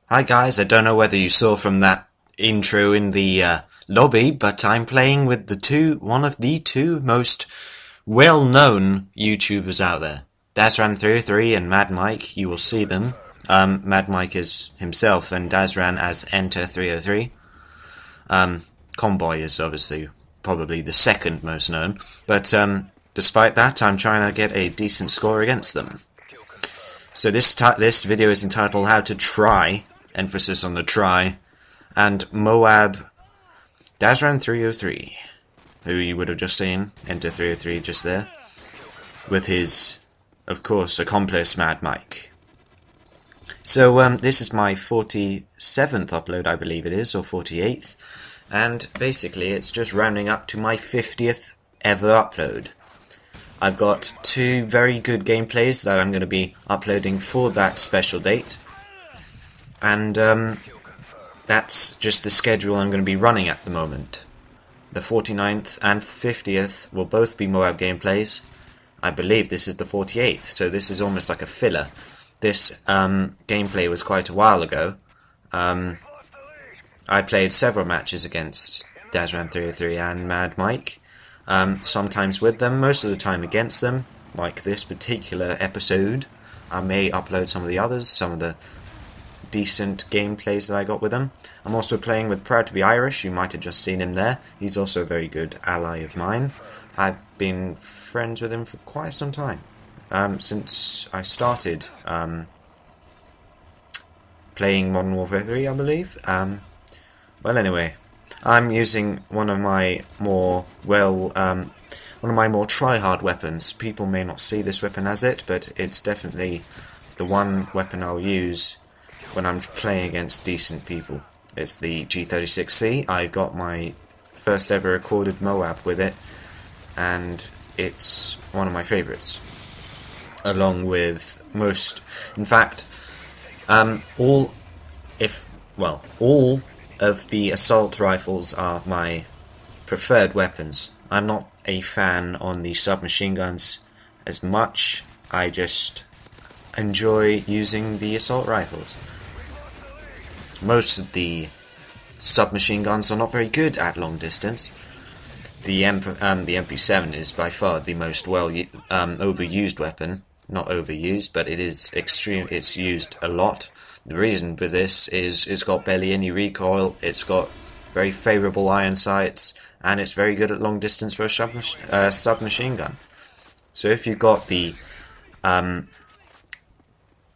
Hi guys, I don't know whether you saw from that intro in the lobby, but I'm playing with one of the two most well-known YouTubers out there. Dazran303 and MadMike, you will see them. MadMike is himself and Dazran as Enter303. Convoy is obviously probably the second most known, but despite that, I'm trying to get a decent score against them. So this video is entitled How to Try, emphasis on the try, and MOAB Dazran303, who you would have just seen, Enter 303 just there, with his, of course, accomplice MadMike. So this is my 47th upload, I believe it is, or 48th, and basically it's just rounding up to my 50th ever upload. I've got two very good gameplays that I'm going to be uploading for that special date, and that's just the schedule I'm going to be running at the moment. The 49th and 50th will both be MOAB gameplays. I believe this is the 48th, so this is almost like a filler. This gameplay was quite a while ago. I played several matches against Dazran303 and MadMike. Sometimes with them, most of the time against them, like this particular episode. I may upload some of the others, some of the decent gameplays that I got with them. I'm also playing with Proud to be Irish, you might have just seen him there. He's also a very good ally of mine. I've been friends with him for quite some time, since I started playing Modern Warfare 3, I believe. Well, anyway, I'm using one of my more try-hard weapons. People may not see this weapon as it, but it's definitely the one weapon I'll use when I'm playing against decent people. It's the G36C. I got my first ever recorded MOAB with it, and it's one of my favourites. Along with most, in fact, all of the assault rifles are my preferred weapons. I'm not a fan on the submachine guns as much. I just enjoy using the assault rifles. Most of the submachine guns are not very good at long distance. The MP7 is by far the most overused weapon. Not overused, but it is extreme. It's used a lot. The reason for this is it's got barely any recoil, it's got very favourable iron sights, and it's very good at long distance for a submachine gun. So if you've got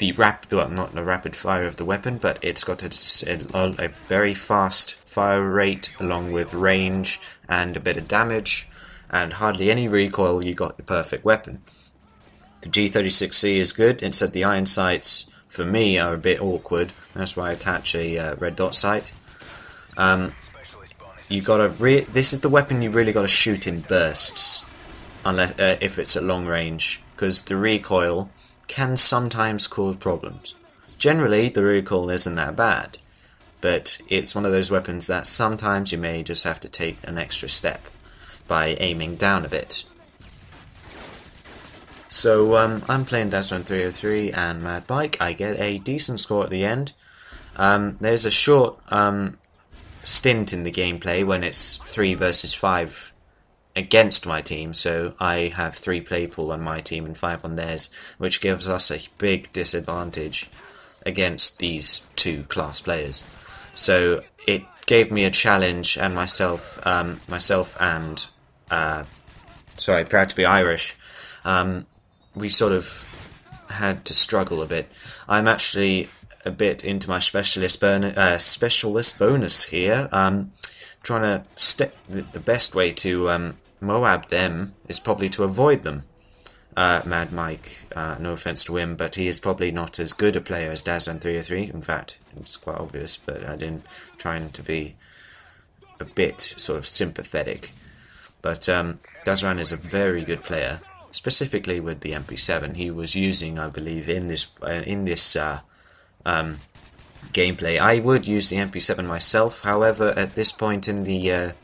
not the rapid fire of the weapon, but it's got a very fast fire rate along with range and a bit of damage and hardly any recoil, you got the perfect weapon. The G36C is good. It's that the iron sights for me are a bit awkward. That's why I attach a red dot sight. You gotta this is the weapon you really gotta shoot in bursts, unless if it's at long range, because the recoil can sometimes cause problems. Generally, the recoil isn't that bad, but it's one of those weapons that sometimes you may just have to take an extra step by aiming down a bit. So I'm playing Dazran303 and MadMike. I get a decent score at the end. There's a short stint in the gameplay when it's 3 versus 5 against my team, so I have 3 people on my team and 5 on theirs, which gives us a big disadvantage against these 2 class players. So it gave me a challenge, and myself and Proud to be Irish, we sort of had to struggle a bit. I'm actually a bit into my specialist bonus here. Trying to the best way to MOAB them is probably to avoid them. MadMike, no offense to him, but he is probably not as good a player as Dazran303. In fact, it's quite obvious, but I didn't trying to be a bit sort of sympathetic. But Dazran is a very good player, specifically with the MP7. He was using, I believe, in this gameplay. I would use the MP7 myself, however, at this point in the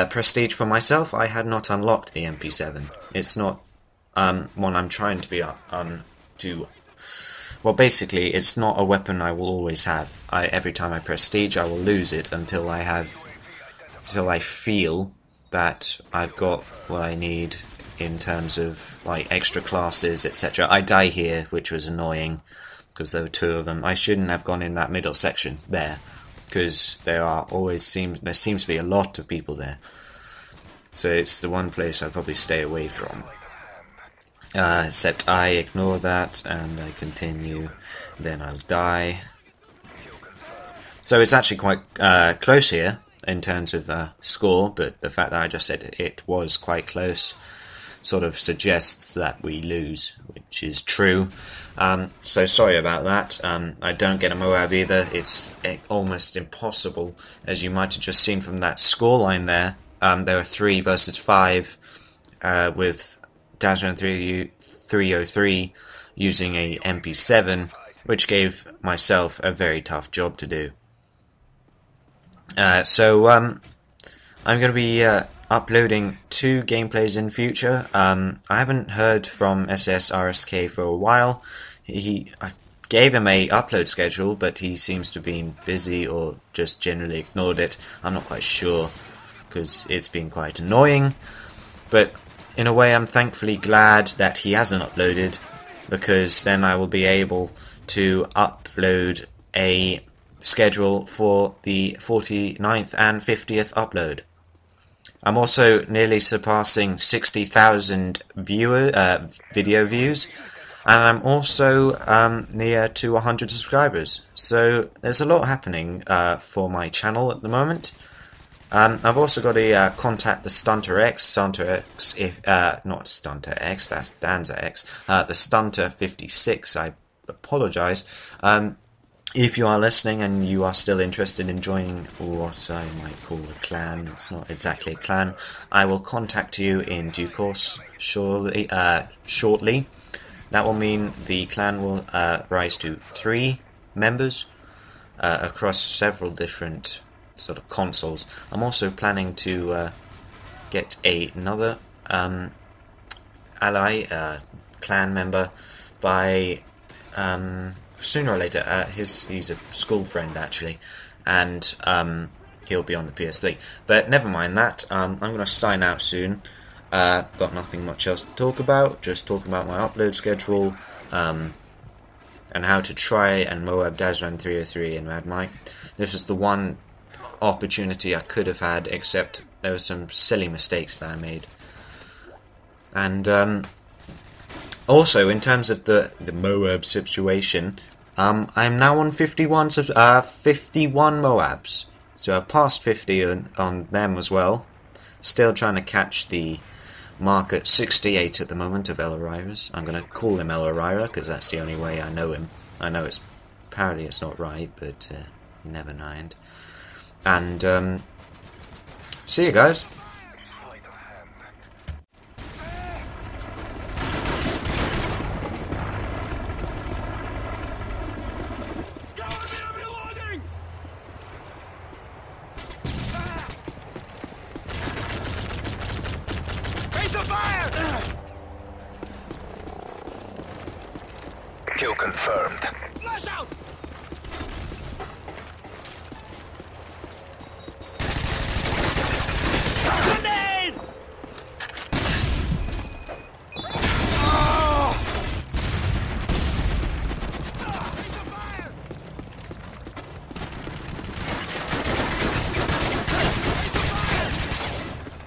prestige for myself, I had not unlocked the MP7. It's not one I'm trying to be to well, basically, it's not a weapon I will always have. Every time I prestige, I will lose it until I feel that I've got what I need in terms of like extra classes, etc. I die here, which was annoying because there were two of them. I shouldn't have gone in that middle section there, because there seems to be a lot of people there. So it's the one place I'll probably stay away from. Except I ignore that and I continue, then I'll die. So it's actually quite close here in terms of score, but the fact that I just said it was quite close sort of suggests that we lose, which is true. So sorry about that. I don't get a MOAB either. It's almost impossible, as you might have just seen from that scoreline there. There were 3 versus 5 with Dazran303 using a MP7, which gave myself a very tough job to do. So I'm going to be uploading 2 gameplays in future. I haven't heard from SSRSK for a while. I gave him a upload schedule, but he seems to have been busy or just generally ignored it. I'm not quite sure, because it's been quite annoying. But in a way, I'm thankfully glad that he hasn't uploaded, because then I will be able to upload a schedule for the 49th and 50th upload. I'm also nearly surpassing 60,000 video views, and I'm also near to 100 subscribers. So there's a lot happening for my channel at the moment. I've also got to contact the Stunter X, not Stunter X, that's Danza X, the Stunter 56, I apologise. If you are listening and you are still interested in joining what I might call a clan, it's not exactly a clan, I will contact you in due course shortly. That will mean the clan will rise to 3 members across several different sort of consoles. I'm also planning to get another ally, clan member by sooner or later. He's a school friend actually, and he'll be on the PS3. But never mind that. I'm going to sign out soon. Got nothing much else to talk about. Just talk about my upload schedule and how to try and MOAB Dazran303 and MadMike. This is the one opportunity I could have had, except there were some silly mistakes that I made. And also, in terms of the MOAB situation, I'm now on 51 MOABs, so I've passed 50 on them as well. Still trying to catch the mark at 68 at the moment of El Arrivas. I'm going to call him El Arriva because that's the only way I know him. I know apparently it's not right, but you never mind. And see you guys. Kill confirmed. Flash out! Grenade!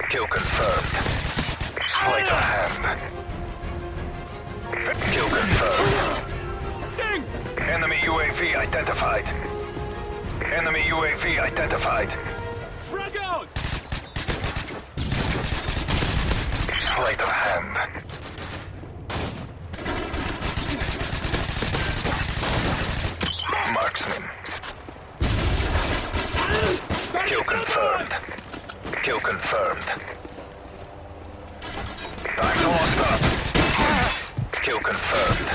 Kill confirmed. Sleight of hand. Kill confirmed. Enemy UAV identified. Enemy UAV identified. Frag out! Sleight of hand. Marksman. Kill confirmed. Kill confirmed. Time's almost up. Kill confirmed.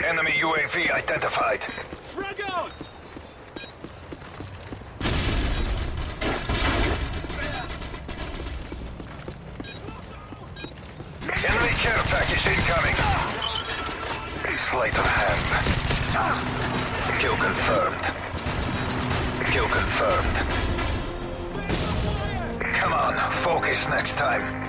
Enemy UAV identified. Frag out! Sleight of hand. Kill confirmed. Kill confirmed. Come on, focus next time.